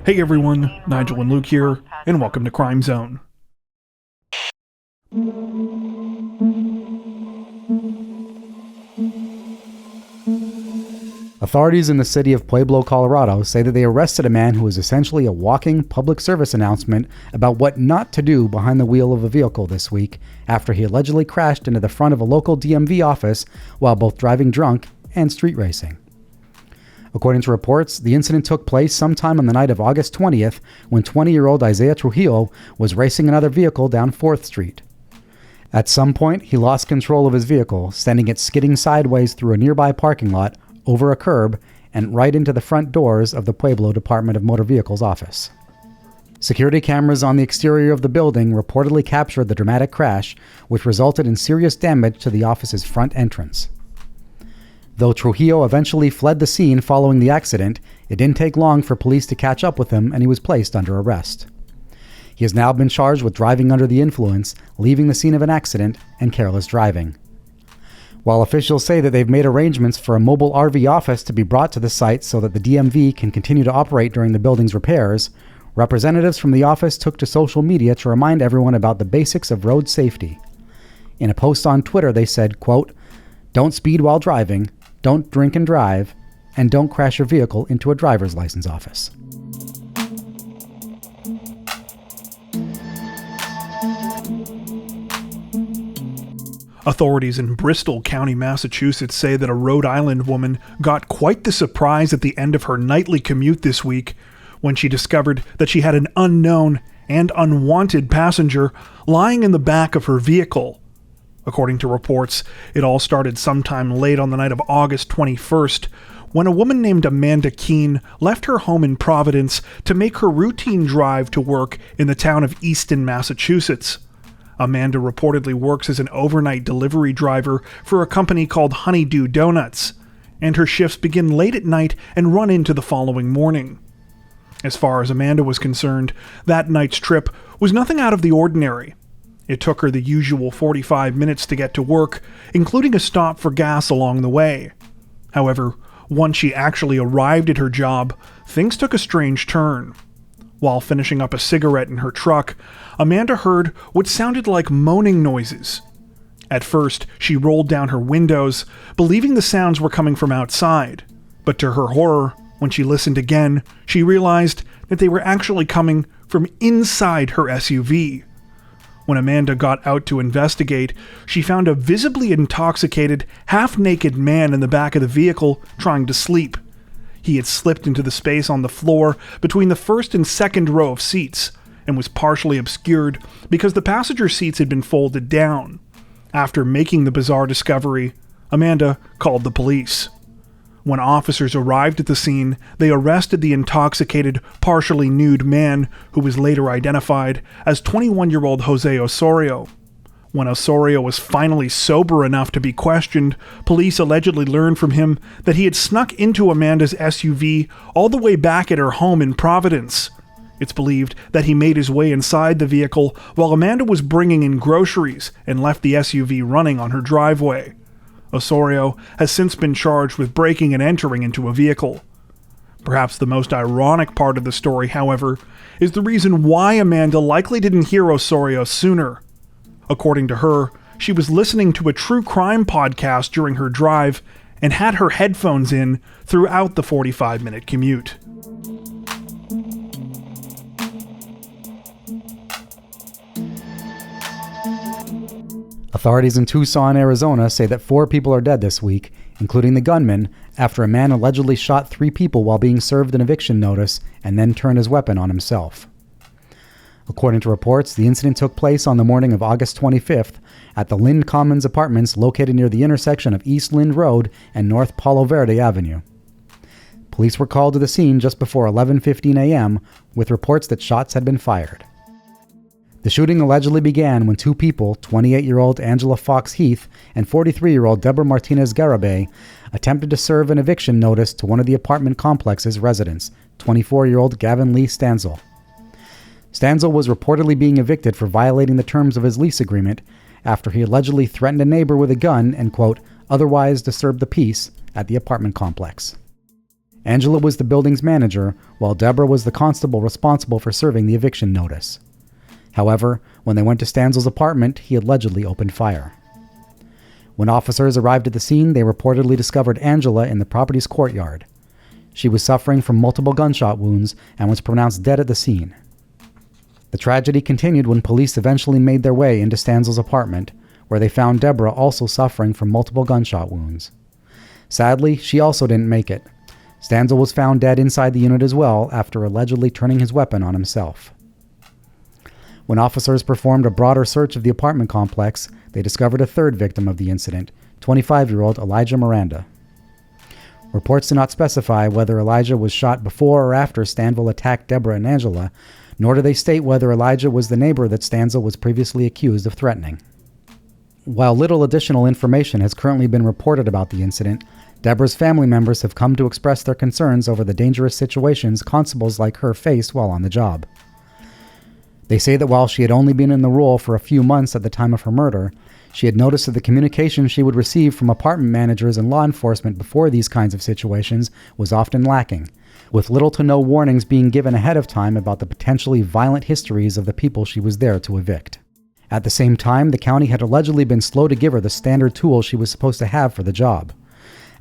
Hey everyone, Nigel and Luke here, and welcome to Crime Zone. Authorities in the city of Pueblo, Colorado say that they arrested a man who was essentially a walking public service announcement about what not to do behind the wheel of a vehicle this week after he allegedly crashed into the front of a local DMV office while both driving drunk and street racing. According to reports, the incident took place sometime on the night of August 20th when 20-year-old Isaiah Trujillo was racing another vehicle down 4th Street. At some point, he lost control of his vehicle, sending it skidding sideways through a nearby parking lot, over a curb, and right into the front doors of the Pueblo Department of Motor Vehicles office. Security cameras on the exterior of the building reportedly captured the dramatic crash, which resulted in serious damage to the office's front entrance. Though Trujillo eventually fled the scene following the accident, it didn't take long for police to catch up with him and he was placed under arrest. He has now been charged with driving under the influence, leaving the scene of an accident, and careless driving. While officials say that they've made arrangements for a mobile RV office to be brought to the site so that the DMV can continue to operate during the building's repairs, representatives from the office took to social media to remind everyone about the basics of road safety. In a post on Twitter, they said, quote, "Don't speed while driving, don't drink and drive, and don't crash your vehicle into a driver's license office." Authorities in Bristol County, Massachusetts say that a Rhode Island woman got quite the surprise at the end of her nightly commute this week when she discovered that she had an unknown and unwanted passenger lying in the back of her vehicle. According to reports, it all started sometime late on the night of August 21st, when a woman named Amanda Keene left her home in Providence to make her routine drive to work in the town of Easton, Massachusetts. Amanda reportedly works as an overnight delivery driver for a company called Honeydew Donuts, and her shifts begin late at night and run into the following morning. As far as Amanda was concerned, that night's trip was nothing out of the ordinary. It took her the usual 45 minutes to get to work, including a stop for gas along the way. However, once she actually arrived at her job, things took a strange turn. While finishing up a cigarette in her truck, Amanda heard what sounded like moaning noises. At first, she rolled down her windows, believing the sounds were coming from outside. But to her horror, when she listened again, she realized that they were actually coming from inside her SUV. When Amanda got out to investigate, she found a visibly intoxicated, half-naked man in the back of the vehicle trying to sleep. He had slipped into the space on the floor between the first and second row of seats and was partially obscured because the passenger seats had been folded down. After making the bizarre discovery, Amanda called the police. When officers arrived at the scene, they arrested the intoxicated, partially nude man who was later identified as 21-year-old Jose Osorio. When Osorio was finally sober enough to be questioned, police allegedly learned from him that he had snuck into Amanda's SUV all the way back at her home in Providence. It's believed that he made his way inside the vehicle while Amanda was bringing in groceries and left the SUV running on her driveway. Osorio has since been charged with breaking and entering into a vehicle. Perhaps the most ironic part of the story, however, is the reason why Amanda likely didn't hear Osorio sooner. According to her, she was listening to a true crime podcast during her drive and had her headphones in throughout the 45-minute commute. Authorities in Tucson, Arizona say that 4 people are dead this week, including the gunman, after a man allegedly shot 3 people while being served an eviction notice and then turned his weapon on himself. According to reports, the incident took place on the morning of August 25th at the Lynn Commons Apartments located near the intersection of East Lynn Road and North Palo Verde Avenue. Police were called to the scene just before 11:15 a.m. with reports that shots had been fired. The shooting allegedly began when 2 people, 28-year-old Angela Fox Heath and 43-year-old Deborah Martinez Garabay, attempted to serve an eviction notice to one of the apartment complex's residents, 24-year-old Gavin Lee Stanzel. Stanzel was reportedly being evicted for violating the terms of his lease agreement after he allegedly threatened a neighbor with a gun and, quote, otherwise disturbed the peace at the apartment complex. Angela was the building's manager, while Deborah was the constable responsible for serving the eviction notice. However, when they went to Stanzel's apartment, he allegedly opened fire. When officers arrived at the scene, they reportedly discovered Angela in the property's courtyard. She was suffering from multiple gunshot wounds and was pronounced dead at the scene. The tragedy continued when police eventually made their way into Stanzel's apartment, where they found Deborah also suffering from multiple gunshot wounds. Sadly, she also didn't make it. Stanzel was found dead inside the unit as well after allegedly turning his weapon on himself. When officers performed a broader search of the apartment complex, they discovered a third victim of the incident, 25-year-old Elijah Miranda. Reports do not specify whether Elijah was shot before or after Stanzel attacked Deborah and Angela, nor do they state whether Elijah was the neighbor that Stanzel was previously accused of threatening. While little additional information has currently been reported about the incident, Deborah's family members have come to express their concerns over the dangerous situations constables like her face while on the job. They say that while she had only been in the role for a few months at the time of her murder, she had noticed that the communication she would receive from apartment managers and law enforcement before these kinds of situations was often lacking, with little to no warnings being given ahead of time about the potentially violent histories of the people she was there to evict. At the same time, the county had allegedly been slow to give her the standard tools she was supposed to have for the job.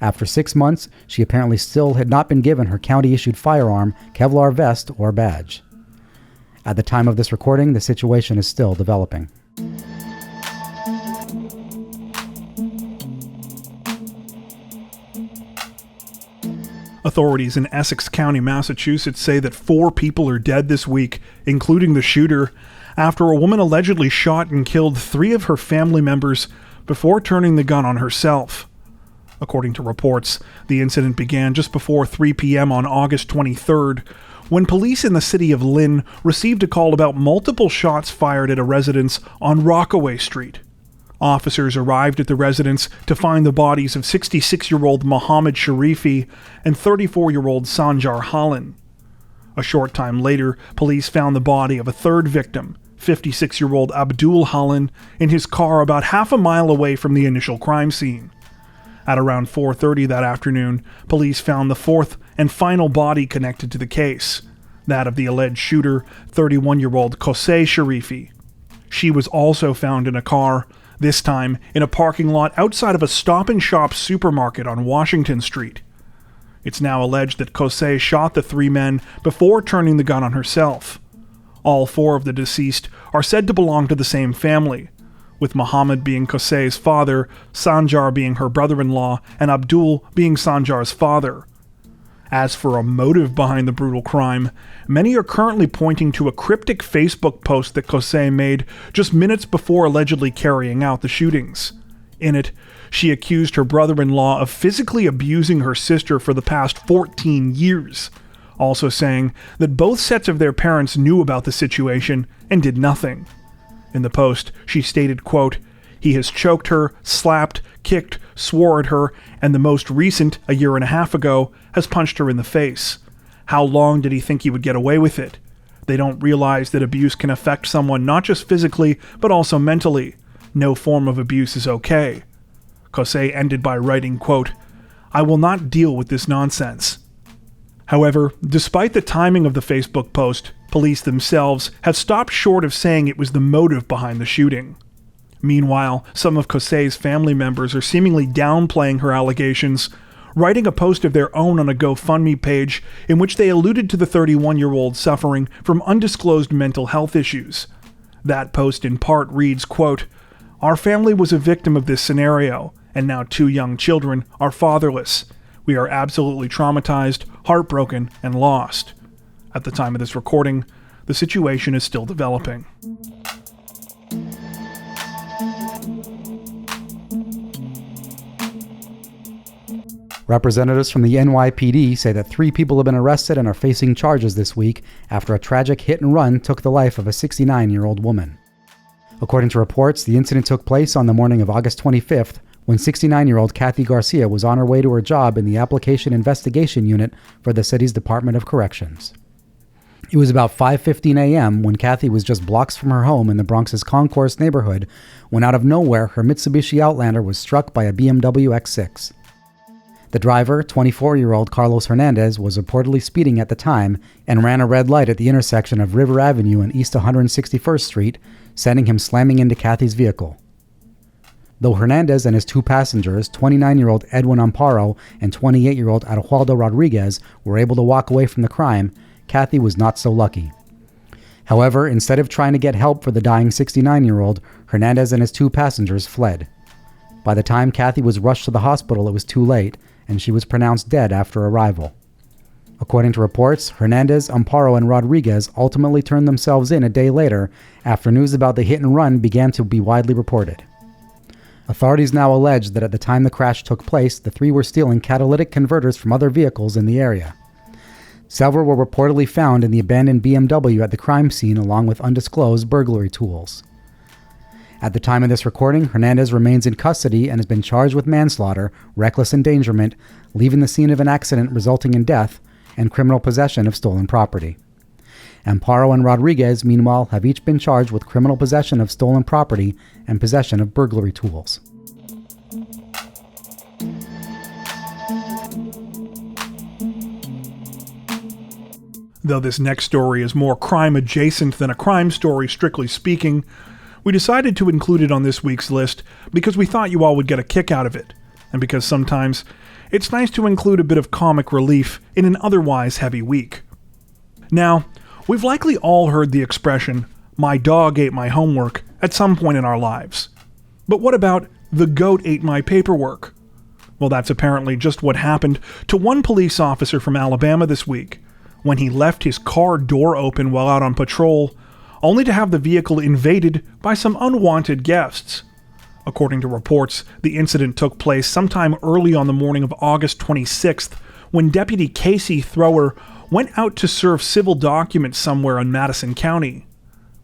After 6 months, she apparently still had not been given her county-issued firearm, Kevlar vest, or badge. At the time of this recording, the situation is still developing. Authorities in Essex County, Massachusetts say that 4 people are dead this week, including the shooter, after a woman allegedly shot and killed 3 of her family members before turning the gun on herself. According to reports, the incident began just before 3 p.m. on August 23rd, when police in the city of Lynn received a call about multiple shots fired at a residence on Rockaway Street. Officers arrived at the residence to find the bodies of 66-year-old Mohammed Sharifi and 34-year-old Sanjar Halin. A short time later, police found the body of a third victim, 56-year-old Abdul Halin, in his car about half a mile away from the initial crime scene. At around 4:30 that afternoon, police found the fourth and final body connected to the case, that of the alleged shooter, 31-year-old Kosei Sharifi. She was also found in a car, this time in a parking lot outside of a Stop and Shop supermarket on Washington Street. It's now alleged that Kosei shot the 3 men before turning the gun on herself. All 4 of the deceased are said to belong to the same family, with Mohammed being Kosei's father, Sanjar being her brother-in-law, and Abdul being Sanjar's father. As for a motive behind the brutal crime, many are currently pointing to a cryptic Facebook post that Kosei made just minutes before allegedly carrying out the shootings. In it, she accused her brother-in-law of physically abusing her sister for the past 14 years, also saying that both sets of their parents knew about the situation and did nothing. In the post, she stated, quote, "He has choked her, slapped, kicked, swore at her, and the most recent, a year and a half ago, has punched her in the face. How long did he think he would get away with it? They don't realize that abuse can affect someone not just physically, but also mentally. No form of abuse is okay." Kosei ended by writing, quote, "I will not deal with this nonsense." However, despite the timing of the Facebook post, police themselves have stopped short of saying it was the motive behind the shooting. Meanwhile, some of Kosei's family members are seemingly downplaying her allegations, writing a post of their own on a GoFundMe page in which they alluded to the 31-year-old suffering from undisclosed mental health issues. That post in part reads, quote, "Our family was a victim of this scenario, and now 2 young children are fatherless. We are absolutely traumatized, heartbroken, and lost." At the time of this recording, the situation is still developing. Representatives from the NYPD say that 3 people have been arrested and are facing charges this week after a tragic hit-and-run took the life of a 69-year-old woman. According to reports, the incident took place on the morning of August 25th, when 69-year-old Kathy Garcia was on her way to her job in the Application Investigation Unit for the city's Department of Corrections. It was about 5:15 a.m. when Kathy was just blocks from her home in the Bronx's Concourse neighborhood when out of nowhere her Mitsubishi Outlander was struck by a BMW X6. The driver, 24-year-old Carlos Hernandez, was reportedly speeding at the time and ran a red light at the intersection of River Avenue and East 161st Street, sending him slamming into Kathy's vehicle. Though Hernandez and his two passengers, 29-year-old Edwin Amparo and 28-year-old Arjualdo Rodriguez, were able to walk away from the crime, Kathy was not so lucky. However, instead of trying to get help for the dying 69-year-old, Hernandez and his two passengers fled. By the time Kathy was rushed to the hospital, it was too late, and she was pronounced dead after arrival. According to reports, Hernandez, Amparo, and Rodriguez ultimately turned themselves in a day later after news about the hit and run began to be widely reported. Authorities now allege that at the time the crash took place, the three were stealing catalytic converters from other vehicles in the area. Several were reportedly found in the abandoned BMW at the crime scene along with undisclosed burglary tools. At the time of this recording, Hernandez remains in custody and has been charged with manslaughter, reckless endangerment, leaving the scene of an accident resulting in death, and criminal possession of stolen property. Amparo and Rodriguez, meanwhile, have each been charged with criminal possession of stolen property and possession of burglary tools. Though this next story is more crime adjacent than a crime story, strictly speaking, we decided to include it on this week's list because we thought you all would get a kick out of it, and because sometimes it's nice to include a bit of comic relief in an otherwise heavy week. Now, we've likely all heard the expression, "my dog ate my homework," at some point in our lives. But what about "the goat ate my paperwork"? Well, that's apparently just what happened to one police officer from Alabama this week, when he left his car door open while out on patrol, only to have the vehicle invaded by some unwanted guests. According to reports, the incident took place sometime early on the morning of August 26th, when Deputy Casey Thrower went out to serve civil documents somewhere in Madison County.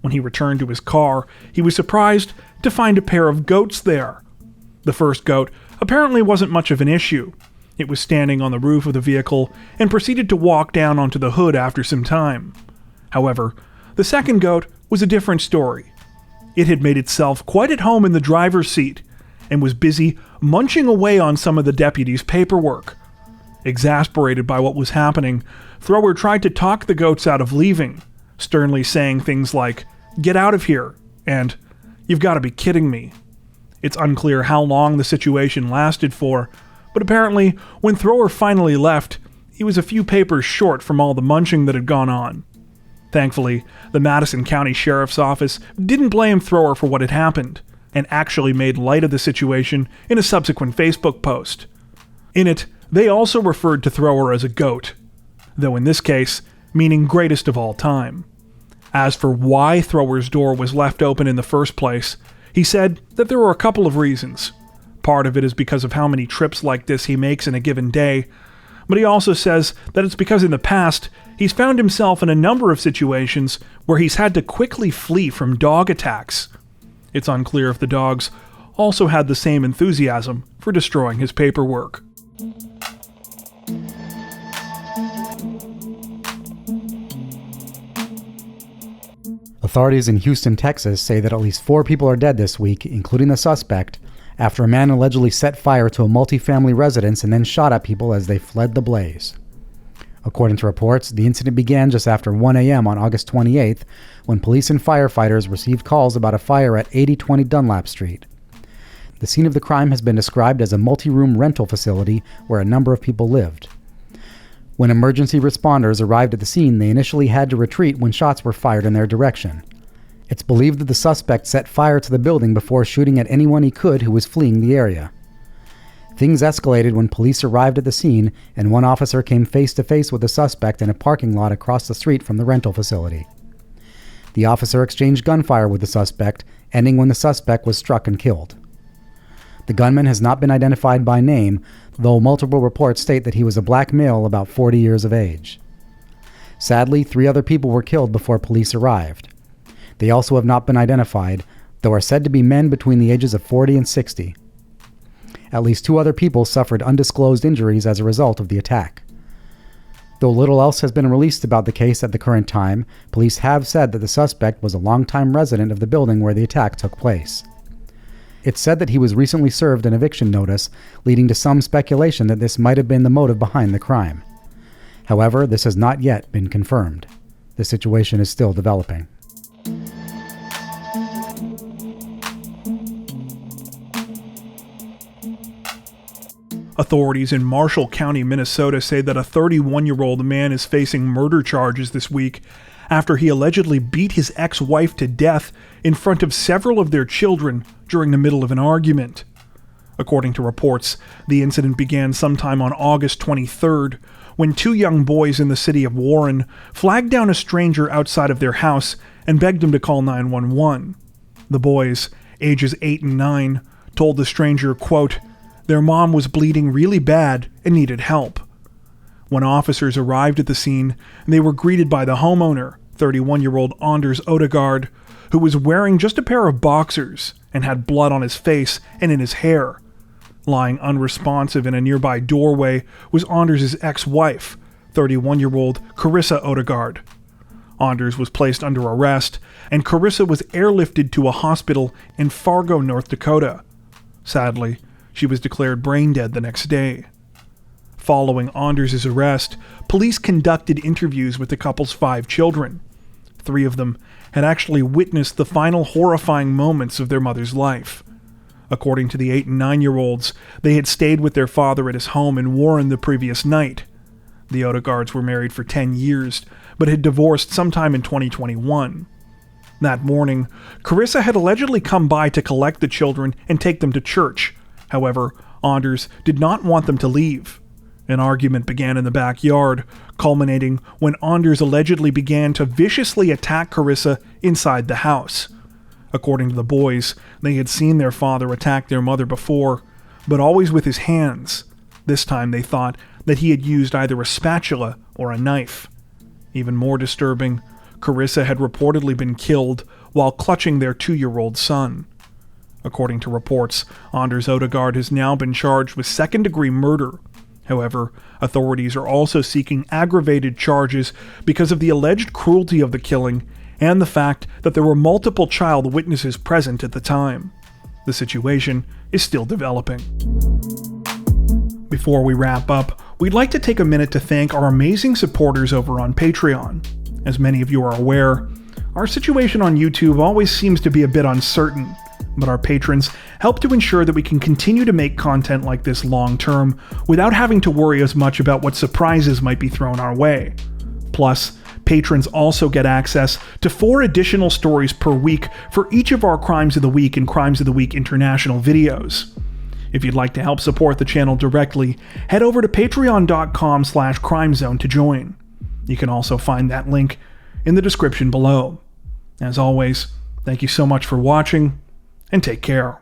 When he returned to his car, he was surprised to find a pair of goats there. The first goat apparently wasn't much of an issue. It was standing on the roof of the vehicle and proceeded to walk down onto the hood after some time. However, the second goat was a different story. It had made itself quite at home in the driver's seat and was busy munching away on some of the deputy's paperwork. Exasperated by what was happening, Thrower tried to talk the goats out of leaving, sternly saying things like, "Get out of here," and "You've got to be kidding me." It's unclear how long the situation lasted for, but apparently when Thrower finally left, he was a few papers short from all the munching that had gone on. Thankfully, the Madison County Sheriff's Office didn't blame Thrower for what had happened, and actually made light of the situation in a subsequent Facebook post. In it, they also referred to Thrower as a goat, though in this case, meaning greatest of all time. As for why Thrower's door was left open in the first place, he said that there were a couple of reasons. Part of it is because of how many trips like this he makes in a given day, but he also says that it's because in the past, he's found himself in a number of situations where he's had to quickly flee from dog attacks. It's unclear if the dogs also had the same enthusiasm for destroying his paperwork. Authorities in Houston, Texas say that at least 4 people are dead this week, including the suspect, after a man allegedly set fire to a multifamily residence and then shot at people as they fled the blaze. According to reports, the incident began just after 1 a.m. on August 28th, when police and firefighters received calls about a fire at 8020 Dunlap Street. The scene of the crime has been described as a multi-room rental facility where a number of people lived. When emergency responders arrived at the scene, they initially had to retreat when shots were fired in their direction. It's believed that the suspect set fire to the building before shooting at anyone he could who was fleeing the area. Things escalated when police arrived at the scene, and one officer came face-to-face with the suspect in a parking lot across the street from the rental facility. The officer exchanged gunfire with the suspect, ending when the suspect was struck and killed. The gunman has not been identified by name, though multiple reports state that he was a black male about 40 years of age. Sadly, 3 other people were killed before police arrived. They also have not been identified, though are said to be men between the ages of 40 and 60. At least 2 other people suffered undisclosed injuries as a result of the attack. Though little else has been released about the case at the current time, police have said that the suspect was a longtime resident of the building where the attack took place. It's said that he was recently served an eviction notice, leading to some speculation that this might have been the motive behind the crime. However, this has not yet been confirmed. The situation is still developing. Authorities in Marshall County, Minnesota say that a 31-year-old man is facing murder charges this week after he allegedly beat his ex-wife to death in front of several of their children during the middle of an argument. According to reports, the incident began sometime on August 23rd when two young boys in the city of Warren flagged down a stranger outside of their house and begged him to call 911. The boys, ages 8 and 9, told the stranger, quote, their mom was bleeding really bad and needed help. When officers arrived at the scene, they were greeted by the homeowner, 31-year-old Anders Odegaard, who was wearing just a pair of boxers and had blood on his face and in his hair. Lying unresponsive in a nearby doorway was Anders' ex-wife, 31-year-old Carissa Odegaard. Anders was placed under arrest, and Carissa was airlifted to a hospital in Fargo, North Dakota. Sadly, she was declared brain dead the next day. Following Anders' arrest, police conducted interviews with the couple's 5 children. 3 of them had actually witnessed the final horrifying moments of their mother's life. According to the 8 and 9-year-olds, they had stayed with their father at his home in Warren the previous night. The Odegaards were married for 10 years, but had divorced sometime in 2021. That morning, Carissa had allegedly come by to collect the children and take them to church. However, Anders did not want them to leave. An argument began in the backyard, culminating when Anders allegedly began to viciously attack Carissa inside the house. According to the boys, they had seen their father attack their mother before, but always with his hands. This time they thought that he had used either a spatula or a knife. Even more disturbing, Carissa had reportedly been killed while clutching their 2-year-old son. According to reports, Anders Odegaard has now been charged with second-degree murder. However, authorities are also seeking aggravated charges because of the alleged cruelty of the killing and the fact that there were multiple child witnesses present at the time. The situation is still developing. Before we wrap up, we'd like to take a minute to thank our amazing supporters over on Patreon. As many of you are aware, our situation on YouTube always seems to be a bit uncertain, but our patrons help to ensure that we can continue to make content like this long-term without having to worry as much about what surprises might be thrown our way. Plus, patrons also get access to 4 additional stories per week for each of our Crimes of the Week and Crimes of the Week International videos. If you'd like to help support the channel directly, head over to patreon.com/crimezone to join. You can also find that link in the description below. As always, thank you so much for watching, and take care.